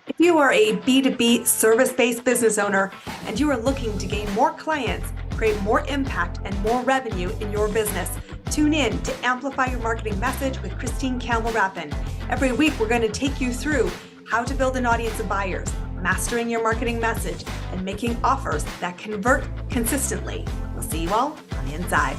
If you are a B2B service-based business owner and you are looking to gain more clients, create more impact and more revenue in your business, tune in to Amplify Your Marketing Message with Campbell Rapin. Every week, we're going to take you through how to build an audience of buyers, mastering your marketing message, and making offers that convert consistently. We'll see you all on the inside.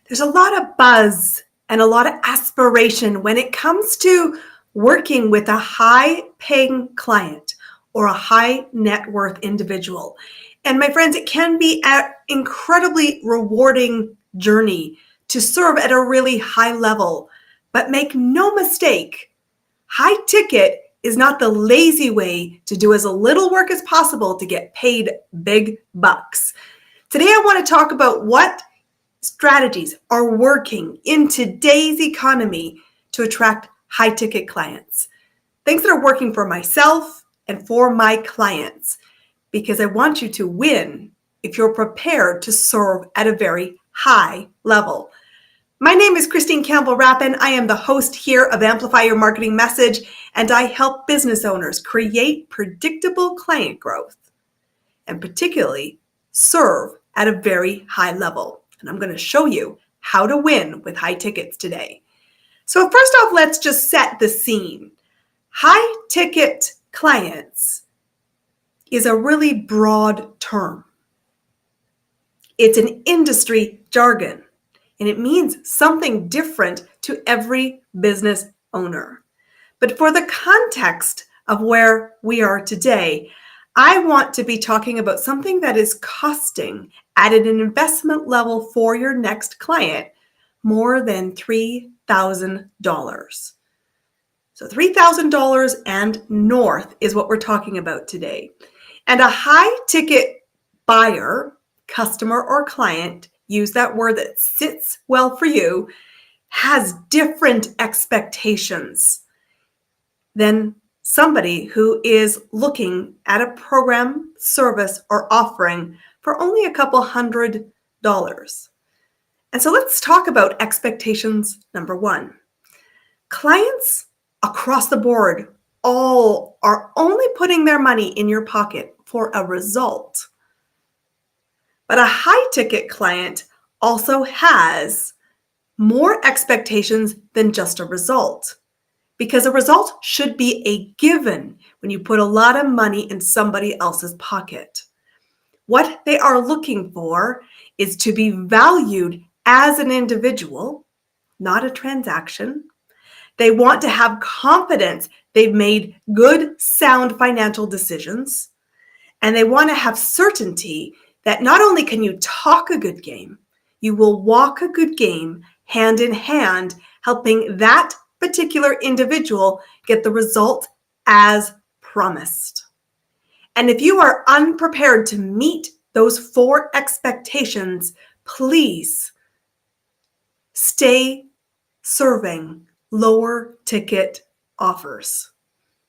There's a lot of buzz and a lot of aspiration when it comes to working with a high-paying client or a high net worth individual. And my friends, it can be an incredibly rewarding journey to serve at a really high level. But make no mistake, high ticket is not the lazy way to do as little work as possible to get paid big bucks. Today, I want to talk about what strategies are working in today's economy to attract high-ticket clients. Things that are working for myself and for my clients, because I want you to win if you're prepared to serve at a very high level. My name is Campbell Rapin. I am the host here of Amplify Your Marketing Message, and I help business owners create predictable client growth and particularly serve at a very high level. And I'm going to show you how to win with high tickets today. So first off, let's just set the scene. High ticket clients is a really broad term. It's an industry jargon, and it means something different to every business owner. But for the context of where we are today, I want to be talking about something that is costing at an investment level for your next client more than $3,000. So $3,000 and north is what we're talking about today. And a high ticket buyer, customer or client, use that word that sits well for you, has different expectations than somebody who is looking at a program, service, or offering for only a couple $100. And so let's talk about expectations number one. Clients across the board all are only putting their money in your pocket for a result. But a high-ticket client also has more expectations than just a result. Because a result should be a given when you put a lot of money in somebody else's pocket. What they are looking for is to be valued as an individual, not a transaction. They want to have confidence they've made good, sound financial decisions. And they want to have certainty that not only can you talk a good game, you will walk a good game hand in hand, helping that particular individual get the result as promised. And if you are unprepared to meet those four expectations, please stay serving lower ticket offers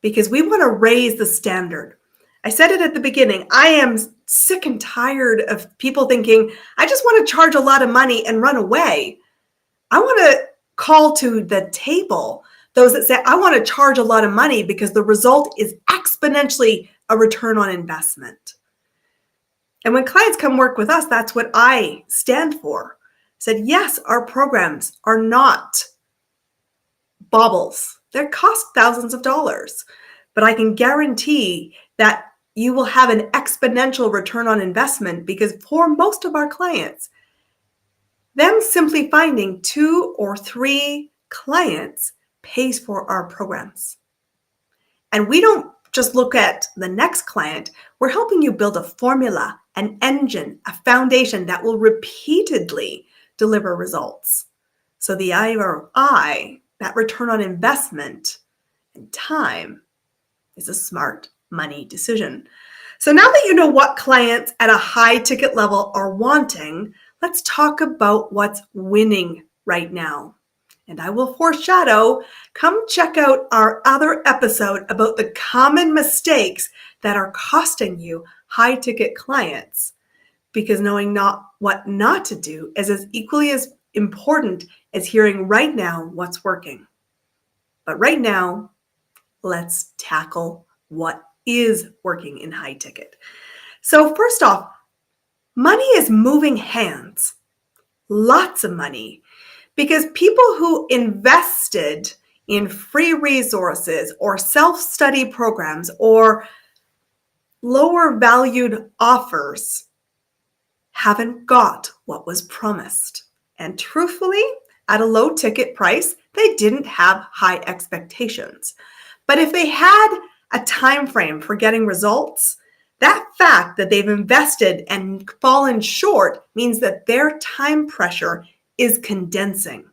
because we want to raise the standard. I said it at the beginning. I am sick and tired of people thinking, I just want to charge a lot of money and run away. I want to call to the table those that say, I want to charge a lot of money because the result is exponentially a return on investment. And when clients come work with us, that's what I stand for. I said, yes, our programs are not baubles. They cost thousands of dollars, but I can guarantee that you will have an exponential return on investment because for most of our clients, them simply finding 2 or 3 clients pays for our programs. And we don't just look at the next client. We're helping you build a formula, an engine, a foundation that will repeatedly deliver results. So the ROI, that return on investment and time, is a smart money decision. So now that you know what clients at a high ticket level are wanting, let's talk about what's winning right now. And I will foreshadow, come check out our other episode about the common mistakes that are costing you high ticket clients. Because knowing what not to do is as equally as important as hearing right now what's working. But right now, let's tackle what is working in high ticket. So first off, money is moving hands, lots of money, because people who invested in free resources or self-study programs or lower valued offers haven't got what was promised. And truthfully, at a low ticket price, they didn't have high expectations. But if they had a time frame for getting results, that fact that they've invested and fallen short means that their time pressure is condensing.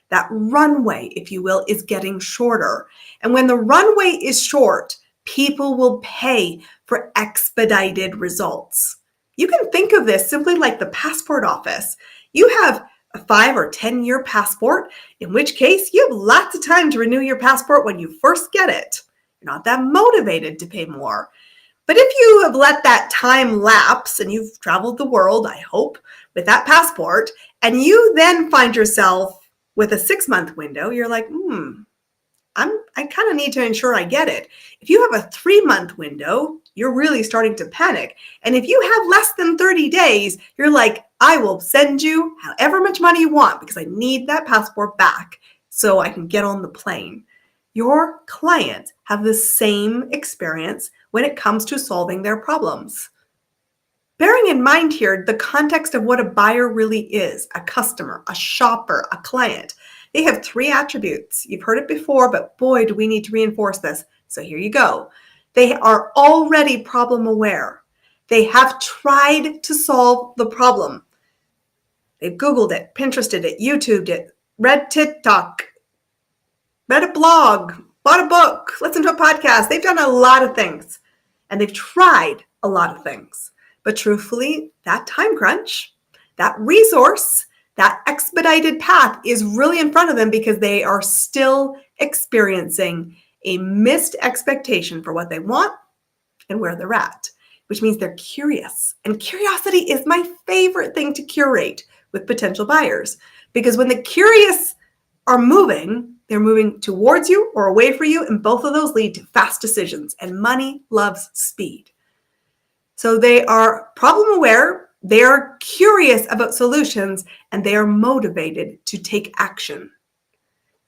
That runway, if you will, is getting shorter. And when the runway is short, people will pay for expedited results. You can think of this simply like the passport office. You have a 5 or 10-year passport, in which case you have lots of time to renew your passport when you first get it. You're not that motivated to pay more. But if you have let that time lapse and you've traveled the world, I hope, with that passport, and you then find yourself with a 6-month window, you're like, I kind of need to ensure I get it. If you have a 3-month window, you're really starting to panic. And if you have less than 30 days, you're like, I will send you however much money you want because I need that passport back so I can get on the plane. Your clients have the same experience when it comes to solving their problems. Bearing in mind here the context of what a buyer really is, a customer, a shopper, a client. They have 3 attributes. You've heard it before, but boy, do we need to reinforce this. So here you go. They are already problem aware. They have tried to solve the problem. They've Googled it, Pinterested it, YouTubed it, read TikTok, read a blog, bought a book, listened to a podcast. They've done a lot of things, and they've tried a lot of things. But truthfully, that time crunch, that resource, that expedited path is really in front of them because they are still experiencing a missed expectation for what they want and where they're at, which means they're curious. And curiosity is my favorite thing to curate with potential buyers, because when the curious are moving, they're moving towards you or away from you, and both of those lead to fast decisions, and money loves speed. So they are problem aware, they are curious about solutions, and they are motivated to take action.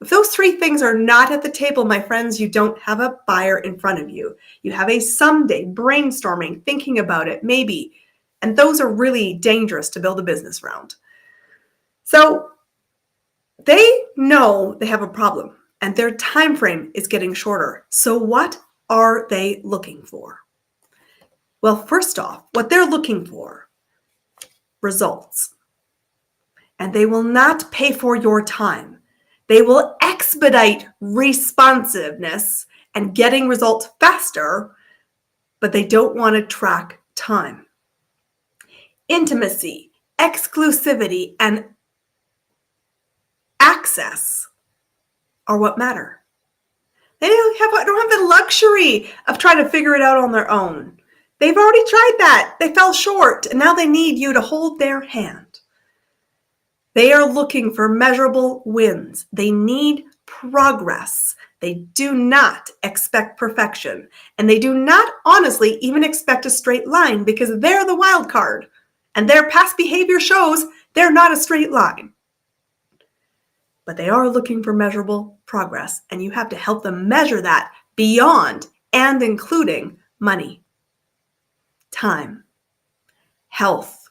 If those 3 things are not at the table, my friends, you don't have a buyer in front of you. You have a someday brainstorming, thinking about it, maybe. And those are really dangerous to build a business around. So they know they have a problem and their time frame is getting shorter. So what are they looking for? Well, first off, what they're looking for, results. And they will not pay for your time. They will expedite responsiveness and getting results faster, but they don't want to track time. Intimacy, exclusivity, and access are what matter. They don't have the luxury of trying to figure it out on their own. They've already tried that. They fell short, and now they need you to hold their hand. They are looking for measurable wins. They need progress. They do not expect perfection. And they do not honestly even expect a straight line because they're the wild card. And their past behavior shows they're not a straight line. But they are looking for measurable progress. And you have to help them measure that beyond and including money, time, health,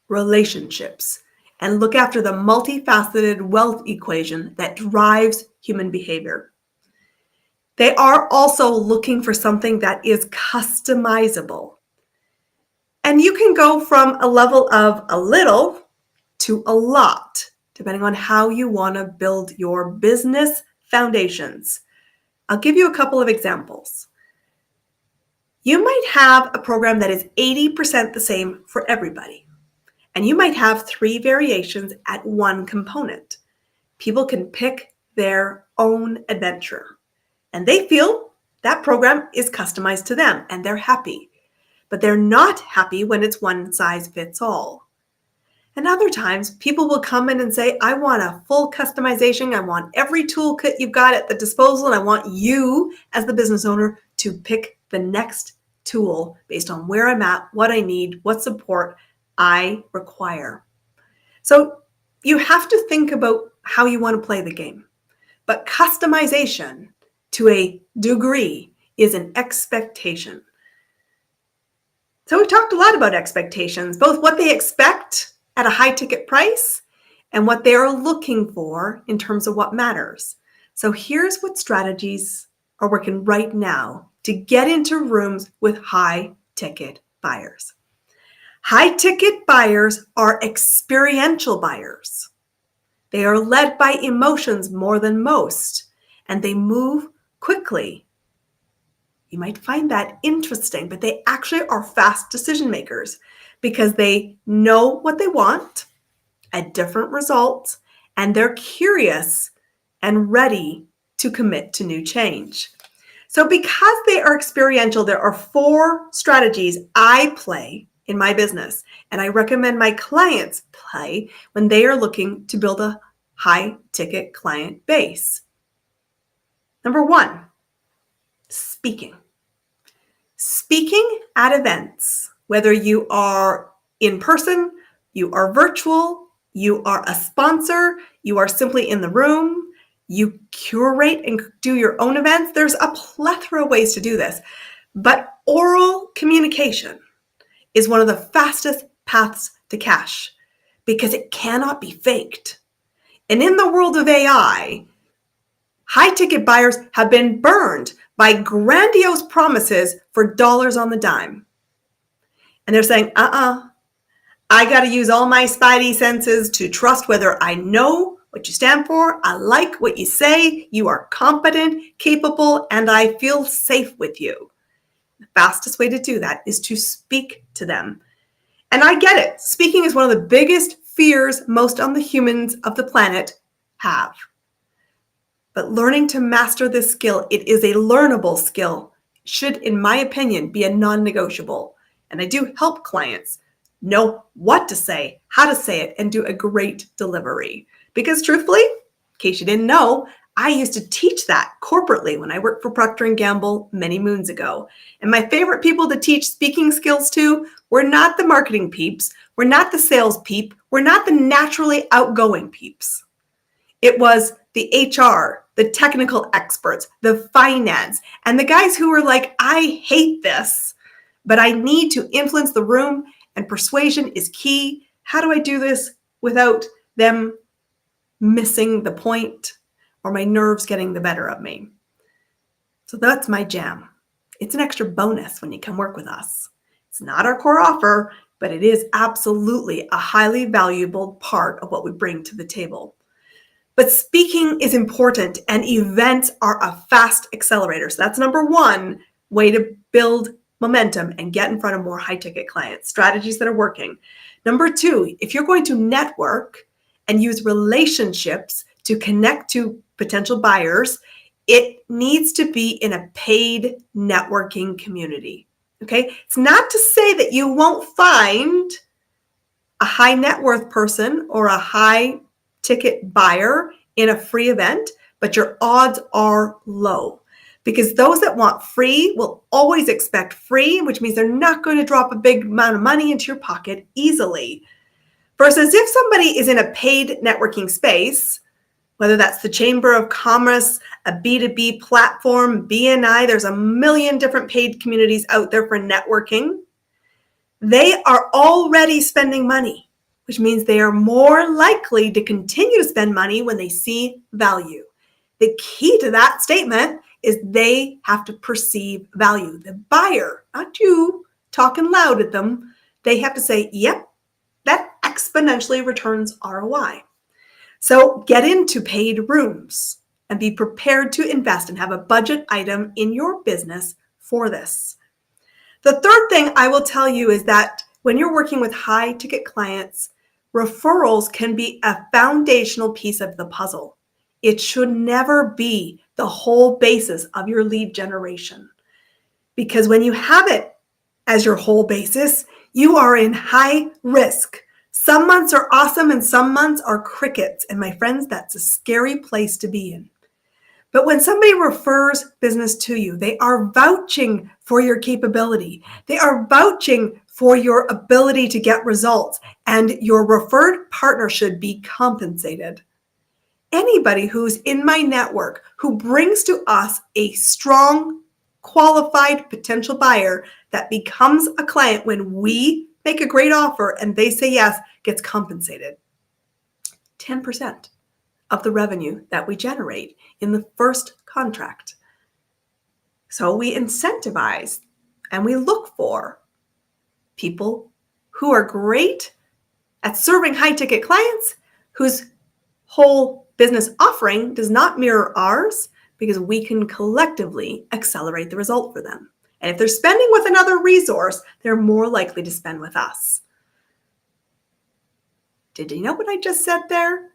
relationships, and look after the multifaceted wealth equation that drives human behavior. They are also looking for something that is customizable. And you can go from a level of a little to a lot, depending on how you want to build your business foundations. I'll give you a couple of examples. You might have a program that is 80% the same for everybody. And you might have 3 variations at one component. People can pick their own adventure. And they feel that program is customized to them and they're happy. But they're not happy when it's one size fits all. And other times people will come in and say, I want a full customization. I want every toolkit you've got at the disposal. And I want you as the business owner to pick the next tool based on where I'm at, what I need, what support I require. So you have to think about how you want to play the game. But customization to a degree is an expectation. So we talked a lot about expectations, both what they expect at a high ticket price and what they are looking for in terms of what matters. So here's what strategies are working right now to get into rooms with high ticket buyers. High ticket buyers are experiential buyers. They are led by emotions more than most, and they move quickly. You might find that interesting, but they actually are fast decision makers because they know what they want at different results, and they're curious and ready to commit to new change. So because they are experiential, there are 4 strategies I play in my business, and I recommend my clients play when they are looking to build a high ticket client base. Number 1, speaking. Speaking at events, whether you are in person, you are virtual, you are a sponsor, you are simply in the room, you curate and do your own events. There's a plethora of ways to do this. But oral communication is one of the fastest paths to cash because it cannot be faked. And in the world of AI, high ticket buyers have been burned by grandiose promises for dollars on the dime. And they're saying, I got to use all my spidey senses to trust whether I know what you stand for, I like what you say, you are competent, capable, and I feel safe with you. The fastest way to do that is to speak to them. And I get it. Speaking is one of the biggest fears most of the humans of the planet have. But learning to master this skill, it is a learnable skill, should, in my opinion, be a non-negotiable. And I do help clients know what to say, how to say it, and do a great delivery. Because truthfully, in case you didn't know, I used to teach that corporately when I worked for Procter & Gamble many moons ago. And my favorite people to teach speaking skills to were not the marketing peeps, were not the sales peep, were not the naturally outgoing peeps. It was the HR, the technical experts, the finance, and the guys who were like, I hate this, but I need to influence the room and persuasion is key. How do I do this without them missing the point or my nerves getting the better of me? So that's my jam. It's an extra bonus when you come work with us. It's not our core offer, but it is absolutely a highly valuable part of what we bring to the table. But speaking is important and events are a fast accelerator. So that's number 1 way to build momentum and get in front of more high ticket clients, strategies that are working. Number 2, if you're going to network and use relationships to connect to potential buyers, it needs to be in a paid networking community. Okay. It's not to say that you won't find a high net worth person or a high ticket buyer in a free event, but your odds are low because those that want free will always expect free, which means they're not going to drop a big amount of money into your pocket easily. Versus if somebody is in a paid networking space, whether that's the Chamber of Commerce, a B2B platform, BNI, there's a million different paid communities out there for networking. They are already spending money, which means they are more likely to continue to spend money when they see value. The key to that statement is they have to perceive value. The buyer, not you talking loud at them, they have to say, yep, that exponentially returns ROI. So get into paid rooms and be prepared to invest and have a budget item in your business for this. The third thing I will tell you is that when you're working with high ticket clients, referrals can be a foundational piece of the puzzle. It should never be the whole basis of your lead generation. Because when you have it as your whole basis, you are in high risk Some months are awesome and some months are crickets. And my friends, that's a scary place to be in. But when somebody refers business to you, they are vouching for your capability. They are vouching for your ability to get results, and your referred partner should be compensated. Anybody who's in my network who brings to us a strong, qualified potential buyer that becomes a client when we make a great offer and they say yes, gets compensated. 10% of the revenue that we generate in the first contract. So we incentivize and we look for people who are great at serving high-ticket clients whose whole business offering does not mirror ours, because we can collectively accelerate the result for them. And if they're spending with another resource, they're more likely to spend with us. Did you know what I just said there?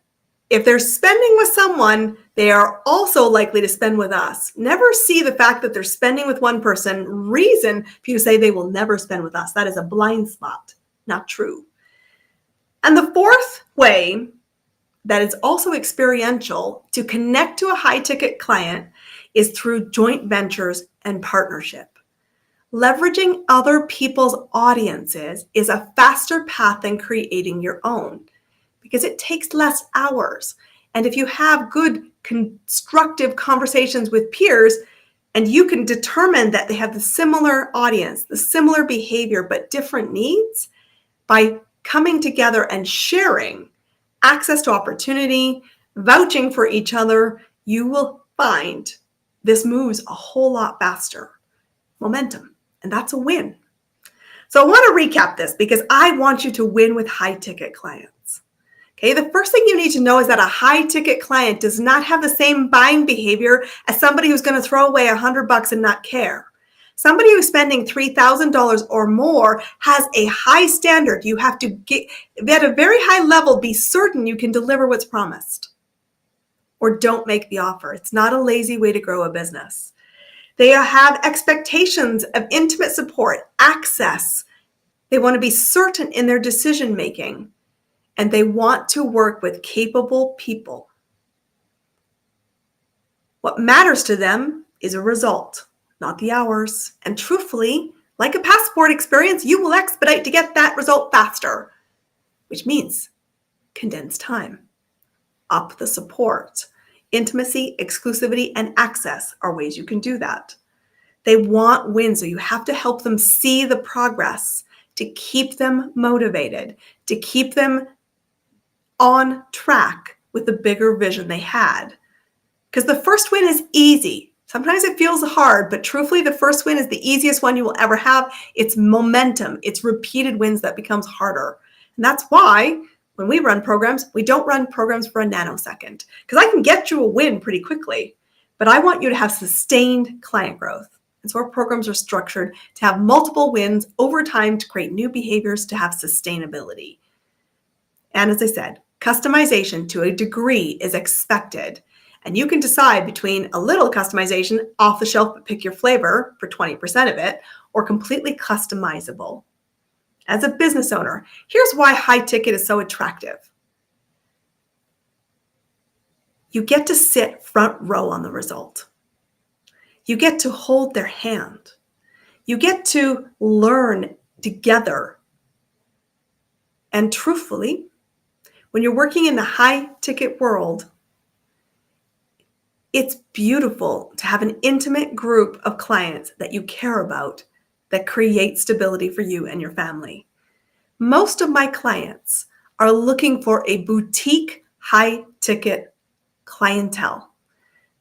If they're spending with someone, they are also likely to spend with us. Never see the fact that they're spending with one person reason for you to say they will never spend with us. That is a blind spot, not true. And the fourth way that is also experiential to connect to a high-ticket client is through joint ventures and partnership. Leveraging other people's audiences is a faster path than creating your own, because it takes less hours. And if you have good, constructive conversations with peers, and you can determine that they have the similar audience, the similar behavior, but different needs, by coming together and sharing access to opportunity, vouching for each other, you will find this moves a whole lot faster. Momentum, and that's a win. So I want to recap this because I want you to win with high-ticket clients. Okay, the first thing you need to know is that a high-ticket client does not have the same buying behavior as somebody who's going to throw away $100 and not care. Somebody who's spending $3,000 or more has a high standard. You have to get at a very high level, be certain you can deliver what's promised, or don't make the offer. It's not a lazy way to grow a business. They have expectations of intimate support, access. They want to be certain in their decision making, and they want to work with capable people. What matters to them is a result, not the hours. And truthfully, like a passport experience, you will expedite to get that result faster, which means condense time, up the support. Intimacy, exclusivity, and access are ways you can do that. They want wins, so you have to help them see the progress, to keep them motivated, to keep them on track with the bigger vision they had. Because the first win is easy. Sometimes it feels hard, but truthfully, the first win is the easiest one you will ever have. It's momentum. It's repeated wins that becomes harder. And that's why when we run programs, we don't run programs for a nanosecond, because I can get you a win pretty quickly, but I want you to have sustained client growth. And so our programs are structured to have multiple wins over time to create new behaviors to have sustainability. And as I said, customization to a degree is expected. And you can decide between a little customization, off the shelf, but pick your flavor for 20% of it, or completely customizable. As a business owner, here's why high ticket is so attractive. You get to sit front row on the result. You get to hold their hand. You get to learn together. And truthfully, when you're working in the high ticket world, it's beautiful to have an intimate group of clients that you care about that create stability for you and your family. Most of my clients are looking for a boutique high ticket clientele.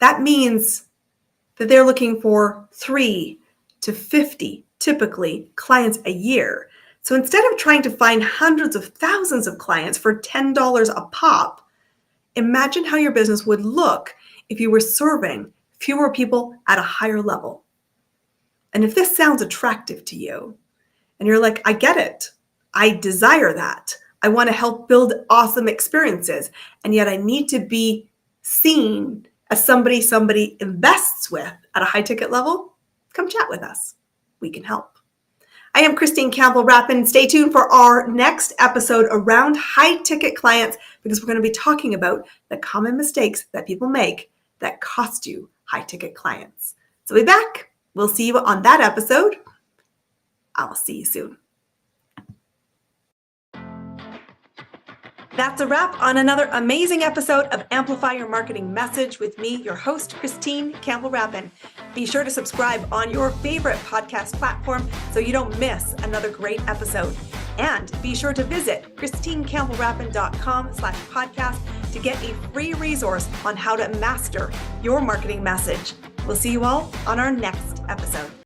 That means that they're looking for 3 to 50 typically clients a year. So instead of trying to find hundreds of thousands of clients for $10 a pop, imagine how your business would look if you were serving fewer people at a higher level. And if this sounds attractive to you, and you're like, I get it, I desire that, I want to help build awesome experiences, and yet I need to be seen as somebody invests with at a high ticket level, come chat with us. We can help. I am Christine Campbell Rapin. Stay tuned for our next episode around high ticket clients, because we're going to be talking about the common mistakes that people make that cost you high ticket clients. So be back. We'll see you on that episode. I'll see you soon. That's a wrap on another amazing episode of Amplify Your Marketing Message with me, your host, Christine Campbell Rapin. Be sure to subscribe on your favorite podcast platform so you don't miss another great episode. And be sure to visit christinecampbellrapin.com/podcast to get a free resource on how to master your marketing message. We'll see you all on our next episode.